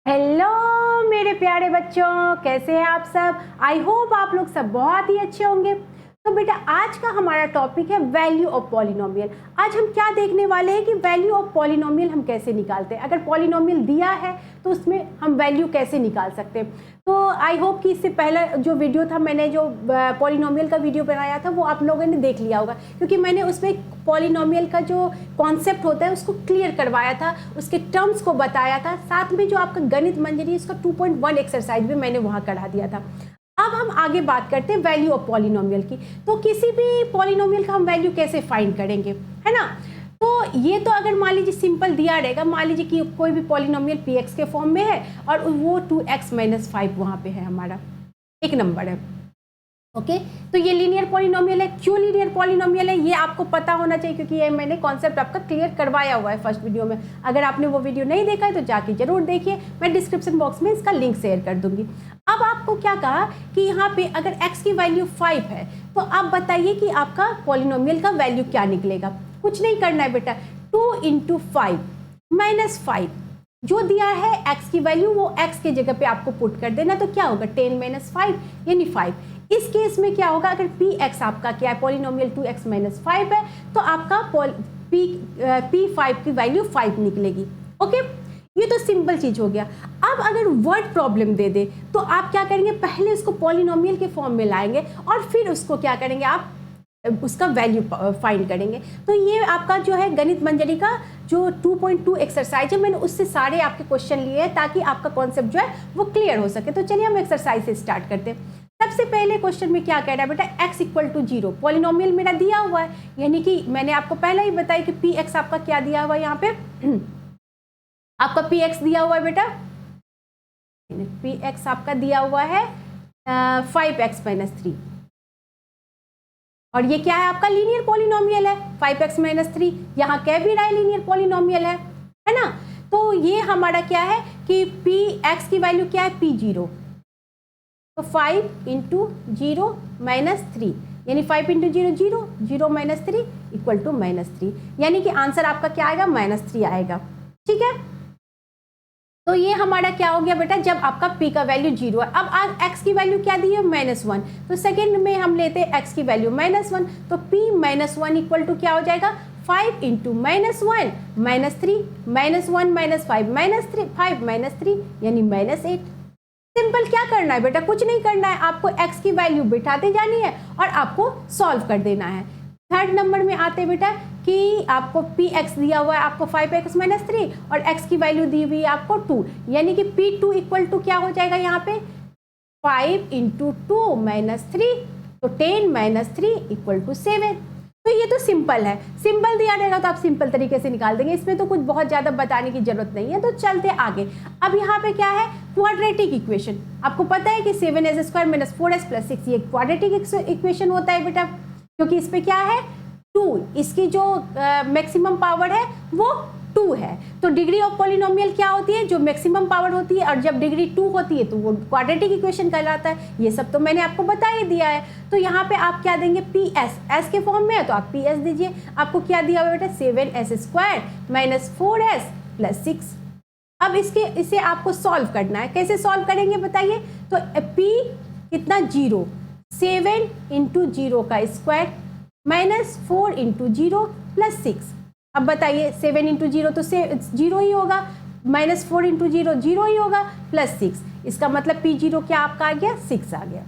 Hello मेरे प्यारे बच्चों, कैसे हैं आप सब। आई होप आप लोग सब बहुत ही अच्छे होंगे। तो बेटा आज का हमारा टॉपिक है वैल्यू ऑफ पॉलिनोमियल। आज हम क्या देखने वाले हैं कि वैल्यू ऑफ पॉलिनोमियल हम कैसे निकालते हैं। अगर पॉलिनोमियल दिया है तो उसमें हम वैल्यू कैसे निकाल सकते हैं। तो आई होप कि इससे पहला जो वीडियो था, मैंने जो पॉलिनोमियल का वीडियो बनाया था वो आप लोगों ने देख लिया होगा, क्योंकि मैंने उसमें पॉलिनोमियल का जो कॉन्सेप्ट होता है उसको क्लियर करवाया था, उसके टर्म्स को बताया था। साथ में जो आपका गणित मंजरी इसका 2.1 एक्सरसाइज भी मैंने वहाँ करा दिया था। अब हम आगे बात करते हैं वैल्यू ऑफ पॉलिनोमियल की। तो किसी भी पॉलिनोमियल का हम वैल्यू कैसे फाइंड करेंगे, है ना। तो ये तो अगर मान लीजिए सिंपल दिया रहेगा, मान लीजिए कि कोई भी पॉलिनोमियल px के फॉर्म में है और वो 2x - 5 वहाँ पे है, हमारा एक नंबर है। ओके, तो ये लीनियर पॉलिनोमियल है। क्यों लीनियर पॉलिनोमियल है ये आपको पता होना चाहिए, क्योंकि ये मैंने कॉन्सेप्ट आपका क्लियर करवाया हुआ है फर्स्ट वीडियो में। अगर आपने वो वीडियो नहीं देखा है तो जाके जरूर देखिए, मैं डिस्क्रिप्शन बॉक्स में इसका लिंक शेयर कर दूंगी। अब आपको क्या कहा कि यहाँ पे अगर x की वैल्यू 5 है तो आप बताइए कि आपका पॉलिनोमियल का वैल्यू क्या निकलेगा। कुछ नहीं करना है बेटा, 2 × 5 - 5 जो दिया है x की वैल्यू वो x की जगह पे आपको पुट कर देना। तो क्या होगा 10 - 5 यानी 5। इस केस में क्या होगा, अगर px आपका क्या है, पॉलिनोमियल 2x - 5 है तो आपका p5 की वैल्यू 5 निकलेगी। ओके, ये तो सिंपल चीज हो गया। अब अगर वर्ड प्रॉब्लम दे दे तो आप क्या करेंगे, पहले उसको पॉलिनोमियल के फॉर्म में लाएंगे और फिर उसको क्या करेंगे, आप उसका वैल्यू फाइंड करेंगे। तो ये आपका जो है गणित मंजरी का जो 2.2 एक्सरसाइज है, मैंने उससे सारे आपके क्वेश्चन लिए हैं ताकि आपका कॉन्सेप्ट जो है वो क्लियर हो सके। तो चलिए हम एक्सरसाइज से स्टार्ट करते हैं। सबसे पहले क्वेश्चन में क्या कह रहा है बेटा, x = 0। पॉलिनोमियल मेरा दिया हुआ है, यानी कि मैंने आपको पहले ही बताया कि px आपका क्या दिया हुआ है, यहाँ पे आपका px दिया हुआ है बेटा, px आपका दिया हुआ है 5x - 3। और ये क्या है, आपका लीनियर पॉलिनोमियल है 5x - 3। यहाँ कह भी रहा है लीनियर पॉलिनोमियल है ना। तो ये हमारा क्या है कि px की वैल्यू क्या है, p0। तो 5 × 0 - 3 यानी 5 × 0 0, 0 - 3 = -3, यानी कि आंसर आपका क्या आएगा, -3 आएगा। ठीक है, तो ये हमारा क्या हो गया बेटा, जब आपका p का वैल्यू 0 है। अब आज x की वैल्यू क्या दी है, -1। तो सेकेंड में हम लेते हैं x की वैल्यू -1, तो p - 1 = क्या हो जाएगा, 5 × -1 -3 -1 - 5 -3 5 - 3 यानी -8। सिंपल क्या करना है बेटा, कुछ नहीं करना है, आपको x की वैल्यू बिठाते जानी है और आपको सॉल्व कर देना है। थर्ड नंबर में आते हैं बेटा कि आपको px दिया हुआ है आपको 5x - 3 और x की वैल्यू दी हुई है आपको 2, यानी कि p2 = क्या हो जाएगा, यहाँ पे 5 × 2 - 3, तो 10 - 3 = 7। तो ये तो सिंपल है, सिंपल दिया रहेगा तो आप सिंपल तरीके से निकाल देंगे, इसमें तो कुछ बहुत ज़्यादा बताने की जरूरत नहीं है। तो चलते आगे। अब यहाँ पे क्या है, क्वाड्रेटिक इक्वेशन। आपको पता है कि 7s² - 4s + 6 ये क्वाड्रेटिक इक्वेशन होता है बेटा, क्योंकि इस पे क्या है 2, इसकी जो मैक्सिमम पावर है वो 2 है। तो डिग्री ऑफ पॉलिनोमियल क्या होती है, जो मैक्सिमम पावर होती है, और जब डिग्री 2 होती है तो वो क्वाड्रेटिक इक्वेशन कहलाता है। ये सब तो मैंने आपको बता ही दिया है। तो यहाँ पे आप क्या देंगे, ps, s के फॉर्म में है तो आप ps दीजिए। आपको क्या दिया हुआ बेटा, 7s² - 4s + 6। अब इसे आपको सॉल्व करना है। कैसे सॉल्व करेंगे बताइए, तो p कितना 0, 7 × 0 का स्क्वायर -4 × 0 + 6। अब बताइए 7 × 0 तो 0 ही होगा, -4 × 0 0 ही होगा, +6, इसका मतलब p0 क्या आपका आ गया, 6 आ गया।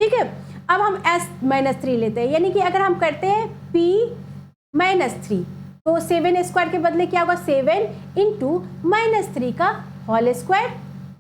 ठीक है, अब हम s - 3 लेते हैं, यानी कि अगर हम करते हैं p - 3 तो 7² के बदले क्या होगा, 7 × -3 का होल स्क्वायर,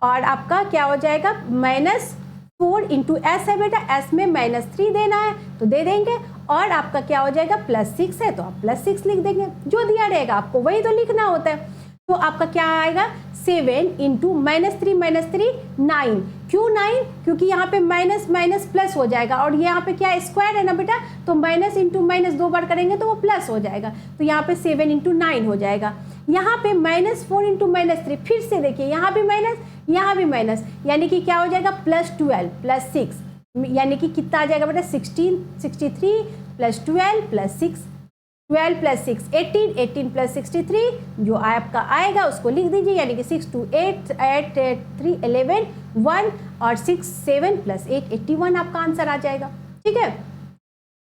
और आपका क्या हो जाएगा, -4 × s है बेटा, s में -3 देना है तो दे देंगे, और आपका क्या हो जाएगा, +6 है तो आप +6 लिख देंगे। जो दिया रहेगा आपको वही तो लिखना होता है। तो आपका क्या आएगा, 7 × -3 - 3 9। क्यों 9, क्योंकि यहाँ पे माइनस माइनस प्लस हो जाएगा, और यहाँ पे क्या स्क्वायर है ना बेटा, तो माइनस इंटू माइनस 2 बार करेंगे तो वो प्लस हो जाएगा। तो यहाँ पे 7 × 9 हो जाएगा। यहाँ पे -4 × -3, फिर से देखिए यहाँ भी माइनस यहाँ भी माइनस, यानी कि क्या हो जाएगा, +12 + 6, यानी कि कितना आ जाएगा बेटा, 16 63 + 12 + 6 12 प्लस 6 18, 18 प्लस 63 जो आपका आएगा उसको लिख दीजिए, यानी कि 6 2 8 8 3 11 1 और 6 7 प्लस 8 81 आपका आंसर आ जाएगा। ठीक है,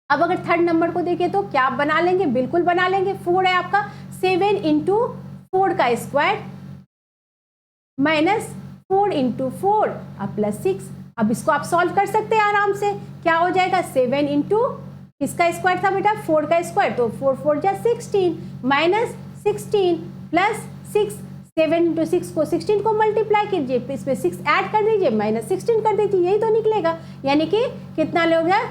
अब अगर थर्ड नंबर को देखें तो क्या आप बना लेंगे? बिल्कुल बना लेंगे। 4 है आपका, 7 इंटू 4 का स्क्वायर माइनस 4 इंटू 4 अब प्लस 6। अब इसको आप सॉल्व कर सकते हैं आराम से। क्या हो जाएगा? 7 इंटू किसका स्क्वायर था बेटा? 4 का स्क्वायर, तो 4 4 जा 16 माइनस 16 प्लस 6। 7 इंटू 6 को 16 को मल्टीप्लाई कीजिए, इसमें 6 ऐड कर दीजिए, माइनस 16 कर दीजिए, यही तो निकलेगा। यानी कि कितना लोगे?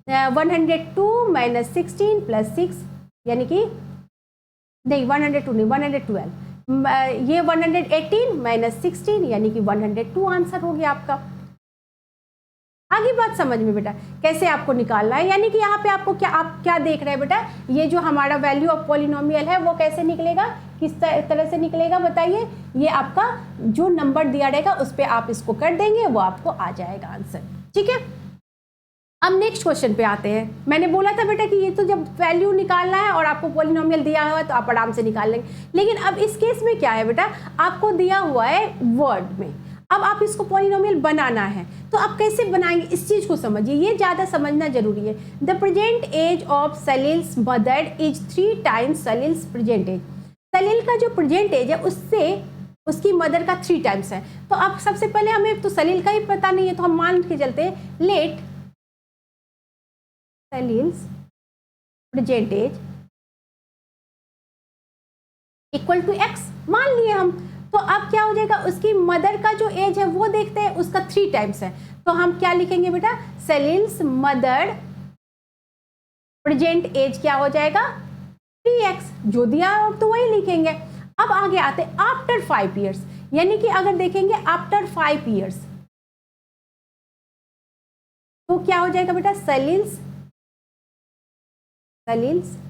102 माइनस 16 प्लस 6, यानी कि नहीं 102 नहीं 112, ये 118 माइनस 16 यानी कि 102 आंसर हो गया आपका। आगे बात समझ में बेटा कैसे आपको निकालना है, यानी कि यहाँ पे आपको क्या, आप क्या देख रहे हैं बेटा, ये जो हमारा वैल्यू ऑफ पॉलिनोमियल है वो कैसे निकलेगा, किस तरह से निकलेगा बताइए। ये आपका जो नंबर दिया रहेगा उस पर आप इसको कर देंगे, वो आपको आ जाएगा आंसर। ठीक है, अब नेक्स्ट क्वेश्चन पे आते हैं। मैंने बोला था बेटा कि ये तो जब वैल्यू निकालना है और आपको पॉलिनोमियल दिया हुआ है तो आप आराम से निकाल लेंगे, लेकिन अब इस केस में क्या है बेटा, आपको दिया हुआ है वर्ड में, अब आप इसको पॉलिनोमियल बनाना है, तो आप कैसे बनाएंगे इस चीज को समझिए, ये ज्यादा समझना जरूरी है। The present age of Salil's mother is 3 times Salil's present age. Salil का जो प्रेजेंट एज है उससे उसकी मदर का 3 टाइम्स है। तो अब सबसे पहले हमें तो सलील का ही पता नहीं है, तो हम मान के चलते हैं let Salil's present age equal to X मान लिए हम। तो अब क्या हो जाएगा, उसकी मदर का जो एज है वो देखते हैं, उसका 3 टाइम्स है, तो हम क्या लिखेंगे बेटा, सलील्स मदर प्रेजेंट एज क्या हो जाएगा 3x, जो दिया अब तो वही लिखेंगे। अब आगे आते आफ्टर 5 ईयर्स, यानी कि अगर देखेंगे आफ्टर 5 ईयर्स तो क्या हो जाएगा बेटा, सलील्स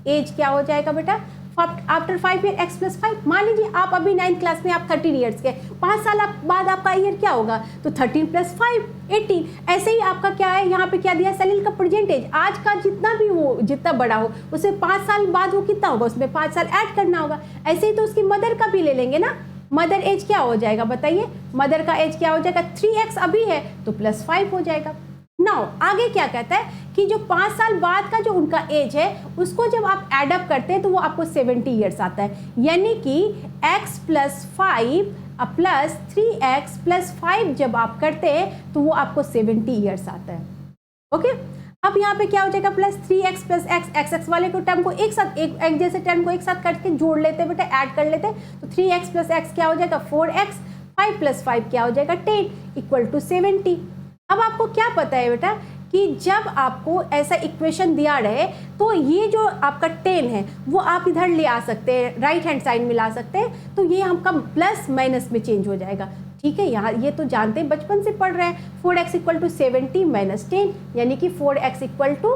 एज क्या हो जाएगा बेटा, आफ्टर 5 ईयर x प्लस 5। मान लीजिए आप अभी 9th क्लास में, आप 13 ईयर्स के, 5 साल बाद आपका ईयर क्या होगा, तो 13 प्लस 5 18। ऐसे ही आपका क्या है, यहाँ पे क्या दिया, सलील का प्रेजेंटेज आज का जितना भी हो, जितना बड़ा हो, उसे 5 साल बाद वो कितना होगा, उसमें 5 साल ऐड करना होगा। ऐसे ही तो उसकी मदर का भी ले लेंगे ना, मदर एज क्या हो जाएगा बताइए, मदर का एज क्या हो जाएगा, 3x अभी है तो प्लस 5 हो जाएगा। नाउ आगे क्या कहता है कि जो 5 साल बाद का जो उनका एज है उसको जब आप एडअप करते हैं तो वो आपको 70 ईयर्स आता है, यानी कि x plus 5 plus 3x plus 5 जब आप करते हैं तो वो आपको 70 ईयर्स आता है। ओके, अब यहाँ पे क्या हो जाएगा, plus 3x plus x, x वाले को टर्म को एक साथ, एक जैसे टर्म को एक साथ करके जोड़ लेते हैं बेटा, ऐड कर लेते हैं, तो 3x प्लस x क्या हो जाएगा 4x, 5 प्लस 5 क्या हो जाएगा 10 इक्वल टू 70। अब आपको क्या पता है बेटा कि जब आपको ऐसा इक्वेशन दिया रहे तो ये जो आपका 10 है वो आप इधर ले आ सकते हैं, राइट हैंड साइड में ला सकते हैं, तो ये हमका प्लस माइनस में चेंज हो जाएगा। ठीक है, यहाँ ये तो जानते हैं, बचपन से पढ़ रहे हैं। 4x इक्वल टू 70 माइनस 10 यानी कि 4x इक्वल टू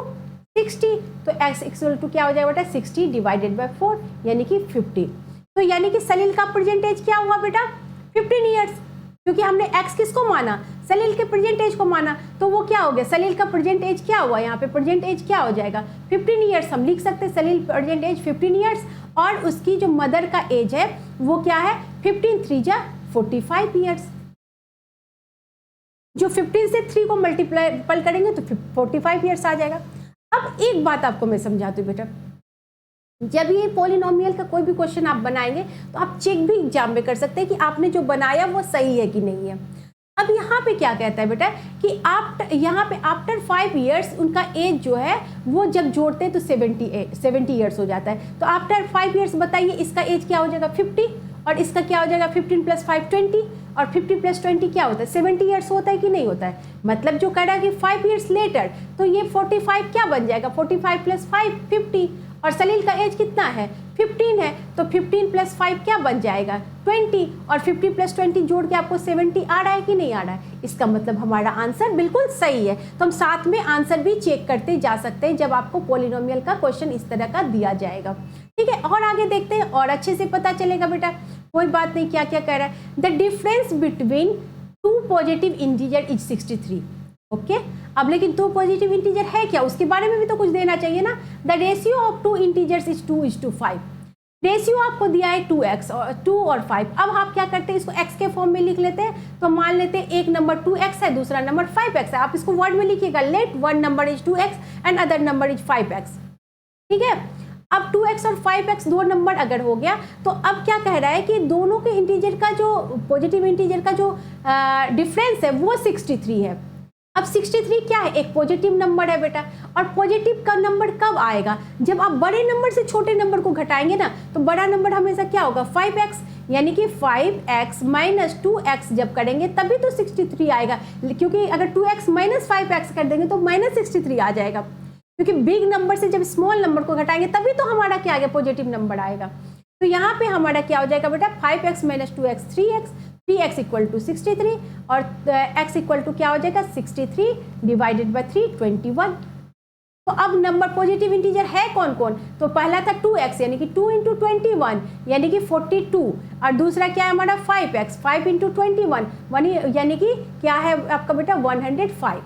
60, तो x इक्वल टू क्या हो जाएगा बेटा 60 डिवाइडेड बाय 4 यानी कि 50। तो यानी कि सलील का प्रेजेंटेज क्या हुआ बेटा 15 ईयर्स, क्योंकि हमने x किसको माना, सलील के प्रेजेंट एज को माना, तो वो क्या हो गया, सलील का प्रेजेंट एज क्या हुआ, यहाँ पे प्रेजेंट एज क्या हो जाएगा 15 ईयर्स। हम लिख सकते हैं सलील प्रेजेंट एज 15 ईयर्स, और उसकी जो मदर का एज है वो क्या है 15 3 जा 45 ईयर्स। जो 15 से 3 को मल्टीपल करेंगे तो 45 ईयर्स आ जाएगा। अब एक बात आपको मैं समझाती हूँ बेटा, जब ये पॉलिनोमियल का कोई भी क्वेश्चन आप बनाएंगे तो आप चेक भी एग्जाम में कर सकते हैं कि आपने जो बनाया वो सही है कि नहीं है। अब यहाँ पे क्या कहता है बेटा कि यहाँ पे आफ्टर 5 ईयर्स उनका एज जो है वो जब जोड़ते हैं तो 70 ईयर्स हो जाता है। तो आफ्टर 5 ईयर्स बताइए इसका एज क्या हो जाएगा 50, और इसका क्या हो जाएगा 15 प्लस 5 20, और 50 प्लस 20 क्या होता है 70 ईयर्स होता है कि नहीं होता है। मतलब जो कह रहा है कि 5 ईयर्स लेटर, तो ये 45 क्या बन जाएगा 45 प्लस 5 50, और सलील का एज कितना है 15 है, तो 15 प्लस 5 क्या बन जाएगा 20, और 50 प्लस 20 जोड़ के आपको 70 आ रहा है कि नहीं आ रहा है। इसका मतलब हमारा आंसर बिल्कुल सही है। तो हम साथ में आंसर भी चेक करते जा सकते हैं जब आपको पॉलिनोमियल का क्वेश्चन इस तरह का दिया जाएगा। ठीक है, और आगे देखते हैं और अच्छे से पता चलेगा बेटा, कोई बात नहीं। क्या क्या कह रहा है, the difference between 2 positive integer is 63। Okay अब लेकिन 2 पॉजिटिव इंटीजर है क्या, उसके बारे में भी तो कुछ देना चाहिए ना। The ratio of 2 integers is 2:5। Ratio आपको दिया है 2x और 2 और 5। अब आप क्या करते हैं, इसको x के फॉर्म में लिख लेते हैं। तो मान लेते हैं एक नंबर 2x है, दूसरा नंबर 5x है। आप इसको वर्ड में लिखिएगा, let one number is 2x and other number is 5x। ठीक है, अब 2x और 5x दो नंबर अगर हो गया तो अब क्या कह रहा है कि दोनों के इंटीजर का जो पॉजिटिव इंटीजर का जो डिफरेंस है वो 63 है। अब 63 क्या है, एक पॉजिटिव नंबर है बेटा। और पॉजिटिव का नंबर कब आएगा, जब आप बड़े नंबर से छोटे नंबर को घटाएंगे ना, तो बड़ा नंबर हमेशा क्या होगा 5x, यानी कि 5x माइनस 2x जब करेंगे तभी तो 63 आएगा। क्योंकि अगर 2x माइनस 5x कर देंगे तो माइनस 63 आ जाएगा, क्योंकि बिग नंबर से जब स्मॉल नंबर को घटाएंगे तभी तो हमारा क्या आएगा, पॉजिटिव नंबर आएगा। तो यहाँ पे हमारा क्या हो जाएगा बेटा, 5x minus 2x 3x, 3x equal to 63 और x इक्वल टू क्या हो जाएगा 63 डिवाइडेड बाय 3 21। तो अब नंबर पॉजिटिव इंटीजर है कौन कौन, तो पहला था 2x यानी कि 2 इंटू 21 यानी कि 42, और दूसरा क्या है हमारा 5x 5 इंटू 21 यानी कि क्या है आपका बेटा 105।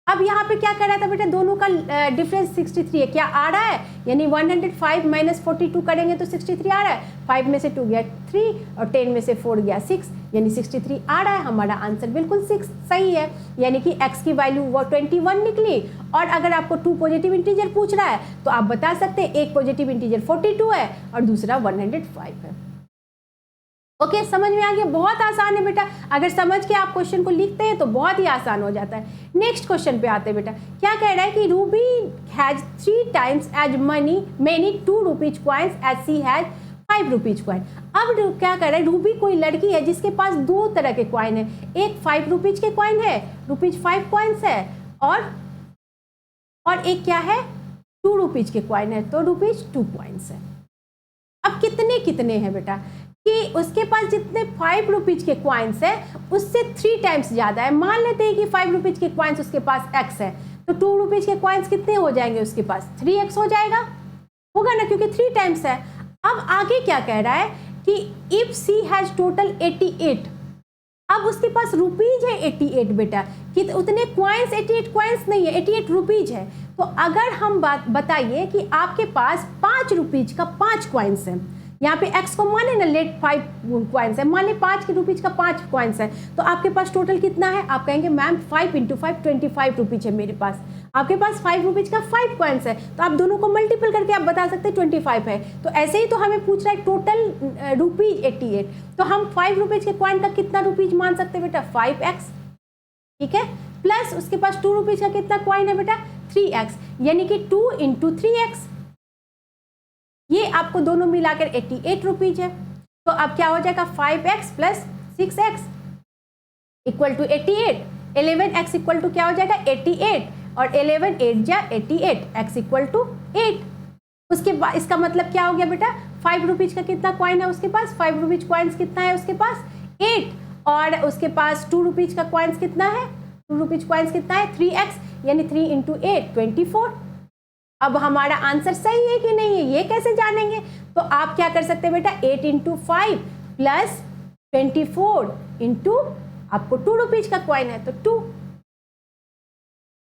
अब यहाँ पे क्या कर रहा था बेटा, दोनों का डिफरेंस 63 है, क्या आ रहा है, यानी 105 माइनस 42 करेंगे तो 63 आ रहा है। 5 में से 2 गया 3 और 10 में से 4 गया 6, यानी 63 आ रहा है। हमारा आंसर बिल्कुल 6 सही है, यानी कि x की वैल्यू वो 21 निकली। और अगर आपको 2 पॉजिटिव इंटीजर पूछ रहा है तो आप बता सकते हैं एक पॉजिटिव इंटीजर 42 है और दूसरा 105 है। ओके समझ में आ गया, बहुत आसान है बेटा। अगर समझ के आप क्वेश्चन को लिखते हैं तो बहुत ही आसान हो जाता है। नेक्स्ट क्वेश्चन पे आते हैं बेटा, क्या कह रहा है कि Ruby has 3 times as many 2 rupees coins as she has 5 rupees coin. अब क्या कह रहा है, रूबी कोई लड़की है जिसके पास 2 तरह के कॉइन है, एक 5 रुपीज के कॉइन है, ₹5 कॉइन्स है, और एक क्या है 2 रुपीज के कॉइन है, तो ₹2 कॉइन्स है। अब कितने हैं बेटा, कि उसके पास जितने 5 रुपीज के कॉइन्स है उससे 3 टाइम्स ज्यादा है। मान लेते हैं कि 5 रुपीज के कॉइन्स उसके पास x है, तो 2 रुपीज के कॉइन्स कितने हो जाएंगे उसके पास, 3x हो जाएगा, होगा ना, क्योंकि 3 टाइम्स है। अब आगे क्या कह रहा है कि इफ सी हैज टोटल 88, अब उसके पास रुपीज है 88 बेटा, कि उतने कॉइन्स 88 कॉइन्स नहीं है, 88 रुपीज है। तो अगर हम बात बताइए कि आपके पास 5 रुपीज का 5 कॉइन्स है, यहाँ पे x को माने ना लेट 5 कॉइन्स है, मान ले 5 रुपीज का 5 कॉइन्स है, तो आपके पास टोटल कितना है, आप कहेंगे मैम 5 इंटू 5 25 रुपीज है मेरे पास। आपके पास 5 रुपीज का 5 कॉइन्स है, तो आप दोनों को मल्टीपल करके आप बता सकते हैं 25 है। तो ऐसे ही तो हमें पूछ रहा है टोटल रुपीज 88, तो हम 5 रुपीज के कॉइन का कितना रुपीज मान सकते हैं बेटा 5x, ठीक है, प्लस उसके पास 2 रुपीज का कितना कॉइन है बेटा 3x, यानी कि 2 इंटू 3x, ये आपको दोनों मिलाकर 88 रुपीज है। तो अब क्या हो जाएगा 5x plus 6x equal to 88, 11x equal to क्या हो जाएगा 88, और 11 8 जा 88, x इक्वल टू 8। उसके बाद इसका मतलब क्या हो गया बेटा, 5 रुपीज का कितना कॉइन है उसके पास, 5 रुपीज कॉइन्स कितना है उसके पास 8, और उसके पास 2 रुपीज का कॉइन्स कितना है, 2 रुपीज कॉइन्स कितना है 3x, यानी 3 इंटू 8 24। अब हमारा आंसर सही है कि नहीं है ये कैसे जानेंगे, तो आप क्या कर सकते हैं बेटा 8 इंटू 5 प्लस 24 इंटू आपको 2 रुपीज का कॉइन है तो 2,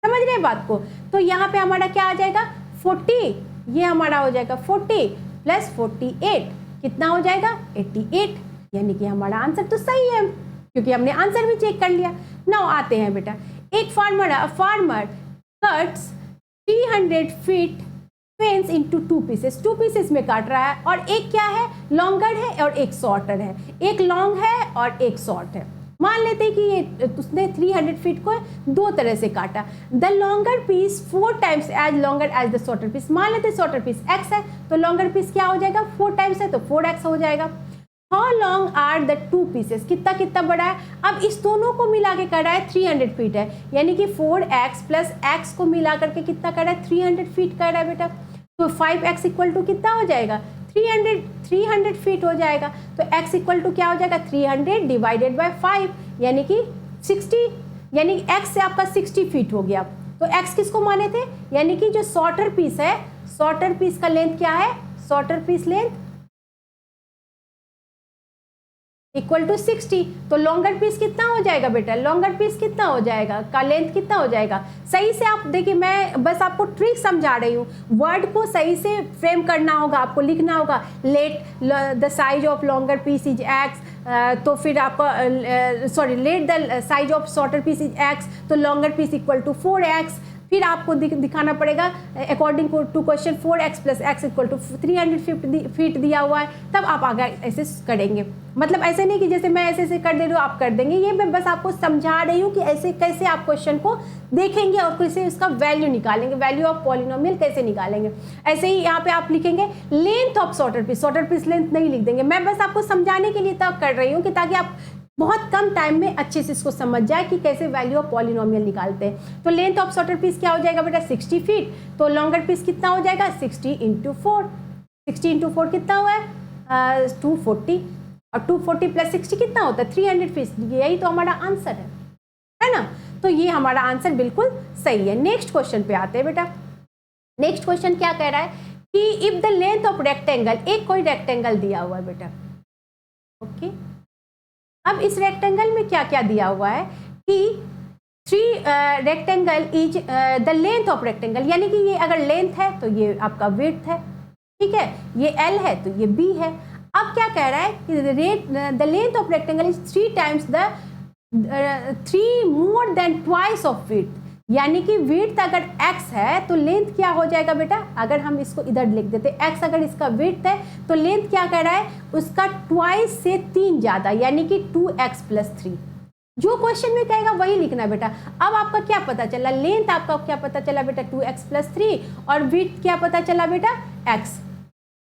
समझ रहे हैं बात को। तो यहाँ पे हमारा क्या आ जाएगा 40, ये हमारा हो जाएगा 40 प्लस 48 कितना हो जाएगा 88, यानी कि हमारा आंसर तो सही है क्योंकि हमने आंसर भी चेक कर लिया। नाउ आते हैं बेटा, एक farmer cuts 300 feet fence into 2 pieces, 2 pieces में काट रहा है, और एक क्या है लॉन्गर है और एक शॉर्टर है, एक लॉन्ग है और एक शॉर्ट है। मान लेते हैं कि ये उसने 300 फीट को 2 तरह से काटा। The longer piece 4 times as longer as the shorter piece, मान लेते हैं शॉर्टर पीस x है तो लॉन्गर पीस क्या हो जाएगा 4 टाइम्स है तो 4x हो जाएगा। How long are the 2 pieces, कितना कितना बड़ा है। अब इस दोनों को मिला के कर रहा है 300 फीट है, यानी कि 4x प्लस x को मिला करके कितना कर रहा है 300 फीट कर रहा है बेटा। तो 5x इक्वल टू कितना हो जाएगा 300 फीट हो जाएगा। तो x इक्वल टू क्या हो जाएगा 300 डिवाइडेड बाय 5, यानी कि 60, यानी x से आपका 60 फीट हो गया। तो x किसको माने थे, यानी कि जो शॉर्टर पीस है, शॉर्टर पीस का लेंथ क्या है, shorter piece length equal to 60। तो लॉन्गर पीस कितना हो जाएगा बेटा, लॉन्गर पीस कितना हो जाएगा, का लेंथ कितना हो जाएगा। सही से आप देखिए, मैं बस आपको ट्रिक समझा रही हूँ, वर्ड को सही से फ्रेम करना होगा, आपको लिखना होगा let the size of longer piece is X, तो फिर आपको sorry let the size of shorter piece is X, तो longer piece equal to 4x। फिर आपको दिखाना पड़ेगा according to question 4x plus X equal to 350 feet दिया हुआ है, तब आप आगे ऐसे करेंगे। मतलब ऐसे नहीं कि जैसे मैं ऐसे कर दे रही हूँ आप कर देंगे, ये मैं बस आपको समझा रही हूँ कि ऐसे कैसे आप क्वेश्चन को देखेंगे और कैसे उसका वैल्यू निकालेंगे, वैल्यू ऑफ पॉलिनोमियल कैसे निकालेंगे। ऐसे ही यहाँ पे आप लिखेंगे length of shorter piece length नहीं लिख देंगे, मैं बस आपको समझाने के लिए तब कर रही हूँ कि ताकि आप बहुत कम टाइम में अच्छे से इसको समझ जाए कि कैसे वैल्यू ऑफ पॉलिनोमियल निकालते हैं। तो लेंथ ऑफ शॉर्टर पीस क्या हो जाएगा बेटा 60 फीट, तो लॉन्गर पीस कितना हो जाएगा 60 इंटू 4, 60 इंटू 4 कितना हुआ है 240, और 240 प्लस 60 कितना होता है 300 फीट। यही तो हमारा आंसर है ना। तो ये हमारा आंसर बिल्कुल सही है। नेक्स्ट क्वेश्चन पे आते हैं बेटा। नेक्स्ट क्वेश्चन क्या कह रहा है कि if the length of rectangle, एक कोई रेक्टेंगल दिया हुआ है बेटा, ओके। अब इस रेक्टेंगल में क्या क्या दिया हुआ है कि 3 rectangle is the length of rectangle, यानी कि ये अगर लेंथ है तो ये आपका विड्थ है, ठीक है, ये L है तो ये B है। अब क्या कह रहा है कि the length of rectangle is 3 times the 3 more than twice of width, यानी कि विड्थ अगर x है तो लेंथ क्या हो जाएगा बेटा, अगर हम इसको इधर लिख देते x अगर इसका विड्थ है तो लेंथ क्या कह रहा है उसका ट्वाइस से 3 ज़्यादा, यानी कि 2x प्लस 3। जो क्वेश्चन में कहेगा वही लिखना बेटा। अब आपका क्या पता चला, लेंथ आपका क्या पता चला बेटा 2x प्लस 3, और विड्थ क्या पता चला बेटा x,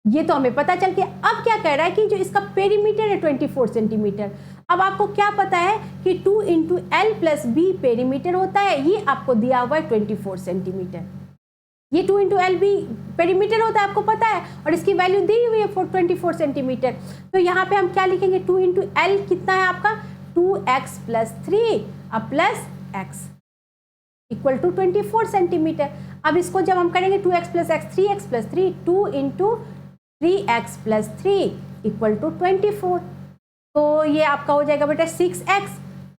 ये तो हमें पता चल गया। अब क्या कह रहा है कि जो इसका पेरीमीटर है 24 सेंटीमीटर। अब आपको क्या पता है कि 2 into L plus B perimeter होता है, ये आपको दिया हुआ है 24 सेंटीमीटर, ये 2 इंटू एल बी पेरीमीटर होता है आपको पता है, और इसकी वैल्यू दी हुई है 24 सेंटीमीटर। तो यहाँ पे हम क्या लिखेंगे 2 इंटू एल कितना है आपका 2x प्लस 3 अब plus x equal to 24 centimetre. अब इसको जब हम करेंगे 2x plus x 3x plus 3, 2 into 3x plus 3 equal to 24, तो ये आपका हो जाएगा बेटा 6x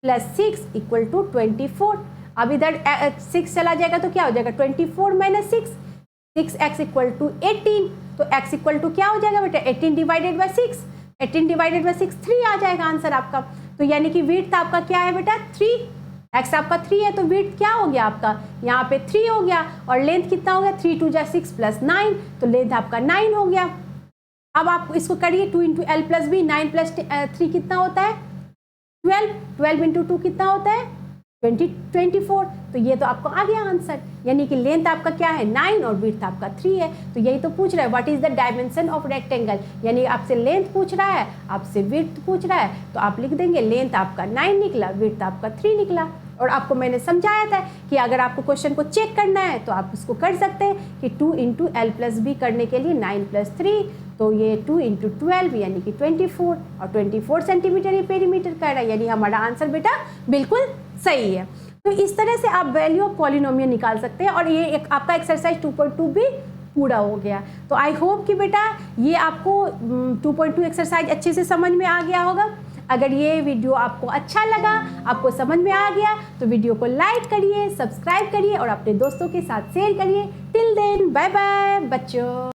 प्लस 6 इक्वल टू 24। अब इधर 6 चला जाएगा तो क्या हो जाएगा 24 माइनस 6, 6x इक्वल टू 18, तो x इक्वल टू क्या हो जाएगा बेटा 18 डिवाइडेड बाई 6, 18 डिवाइडेड बाई 6 3 आ जाएगा आंसर आपका। तो यानी कि विड्थ आपका क्या है बेटा 3, x आपका 3 है तो विड्थ क्या हो गया आपका यहाँ पे 3 हो गया, और लेंथ कितना हो गया 3 2 जा 6 प्लस 9, तो लेंथ आपका 9 हो गया। अब आप इसको करिए 2 into L plus B, 9 plus 3 कितना होता है 12, 12 इंटू 2 कितना होता है 24, तो ये तो आपको आ गया आंसर। यानी कि लेंथ आपका क्या है 9 और विड्थ आपका 3 है। तो यही तो पूछ रहा है what is the dimension of rectangle, यानी आपसे लेंथ पूछ रहा है, आपसे विड्थ पूछ रहा है, तो आप लिख देंगे लेंथ आपका 9 निकला, विड्थ आपका 3 निकला। और आपको मैंने समझाया था कि अगर आपको क्वेश्चन को चेक करना है तो आप इसको कर सकते हैं कि 2 इंटू एल प्लस बी करने के लिए 9 प्लस 3, तो ये 2 इंटू 12 यानी कि 24, और 24 सेंटीमीटर ये पेरीमीटर कर रहा है, यानी हमारा आंसर बेटा बिल्कुल सही है। तो इस तरह से आप वैल्यू ऑफ पॉलिनोमियल निकाल सकते हैं, और ये एक आपका एक्सरसाइज 2.2 भी पूरा हो गया। तो आई होप कि बेटा ये आपको 2.2 एक्सरसाइज अच्छे से समझ में आ गया होगा। अगर ये वीडियो आपको अच्छा लगा, आपको समझ में आ गया, तो वीडियो को लाइक करिए, सब्सक्राइब करिए और अपने दोस्तों के साथ शेयर करिए। टिल देन बाय बाय बच्चों।